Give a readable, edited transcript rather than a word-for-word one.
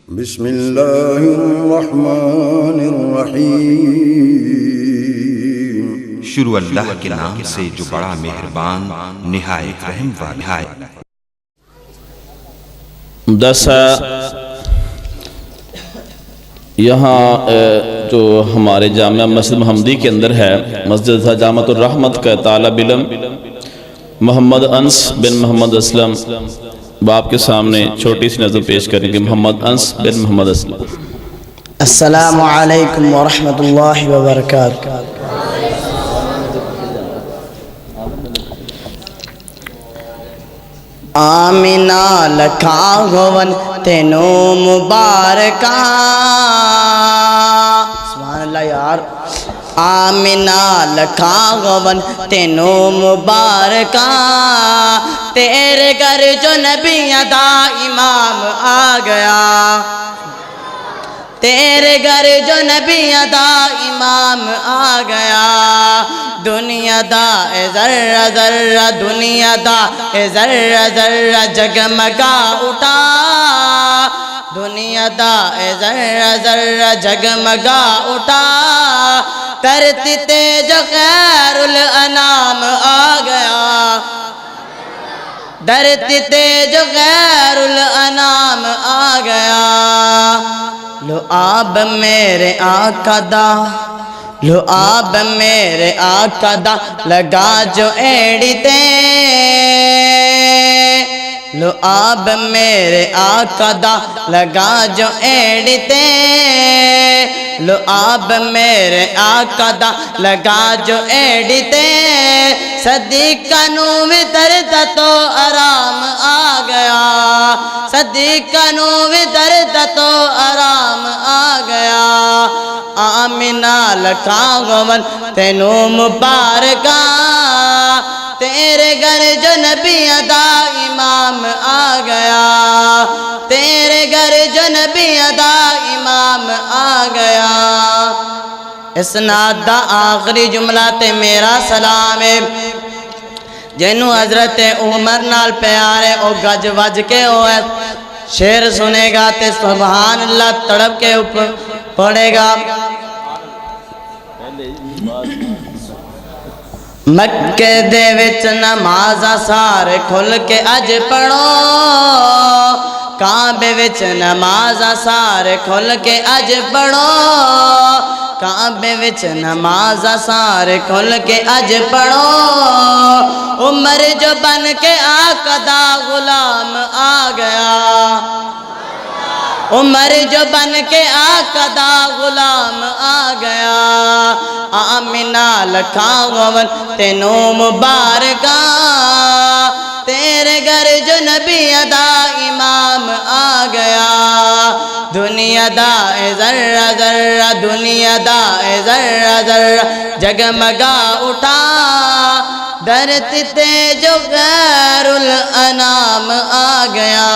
بسم اللہ الرحمن الرحیم۔ شروع اللہ کے نام سے جو بڑا مہربان نہایت رحم والا ہے۔ یہاں جو ہمارے جامعہ مسجد محمدی کے اندر ہے، مسجد جامعۃ الرحمت کا طالب علم محمد انس بن محمد اسلم باپ کے سامنے چھوٹی سی نظر پیش کریں گے۔ محمد انس بن محمد اسلم۔ السلام علیکم ورحمۃ اللہ وبرکاتہ۔ آمینہ لکھا گون تینو مبارکہ، سبحان اللہ یار۔ آمینہ لکھا گون تینو مبارکہ، تیرے گھر جو نبی دا امام آ گیا، تیرے گھر جو نبی دا امام آ گیا، دنیا دا اے ذرہ ذرہ، دنیا دا اے ذرہ ذرہ جگمگا اٹھا، دنیا دا اے ذرہ ذرہ جگمگا اٹھا، کرتی تے جو خیر الانام آ گیا، درتی تے جو غیر الانام آ گیا، لو آب میرے آقا دا، لو آب میرے آقا دا لگا جو ایڑی تے، لو آب میرے آقا دا لگا جو ایڑی تے، لو آب میرے آقا دا لگا جو ایڑی تے، صدیقہ نو وطر دا تو آرام آ گیا، صدیقہ نو وطر دا تو آرام آ گیا، آمینہ لکھا گون تینو مبارکہ، تیرے گھر جو نبی دا امام آ گیا، تیرے گھر جو نبی دا امام آ گیا۔ اسناد دا آخری جملہ تے میرا سلام ہے، جنہوں حضرت عمر نال پیارے او گج وج کے ہوئے، شعر سنے گا تے سبحان اللہ تڑپ کے اوپر پڑھے گا۔ مکے دے وچ نمازاں سارے کھل کے اج پڑھو، کعبے وچ نمازاں سارے کھل کے اج پڑھو، کعبے وچ نمازاں سارے کھل کے اج پڑھو، عمر جو بن کے آقا دا غلام آ گیا، عمر جو بن کے آقا دا غلام آ گیا، آمینہ لکھا گون تینو مبارکہ، تیرے گھر جو نبی دا امام آ گیا، دنیا دا اے ذرہ ذرہ، دنیا دا اے ذرہ ذرہ جگمگا اٹھا، درتی تے جو غیر الانام آ گیا۔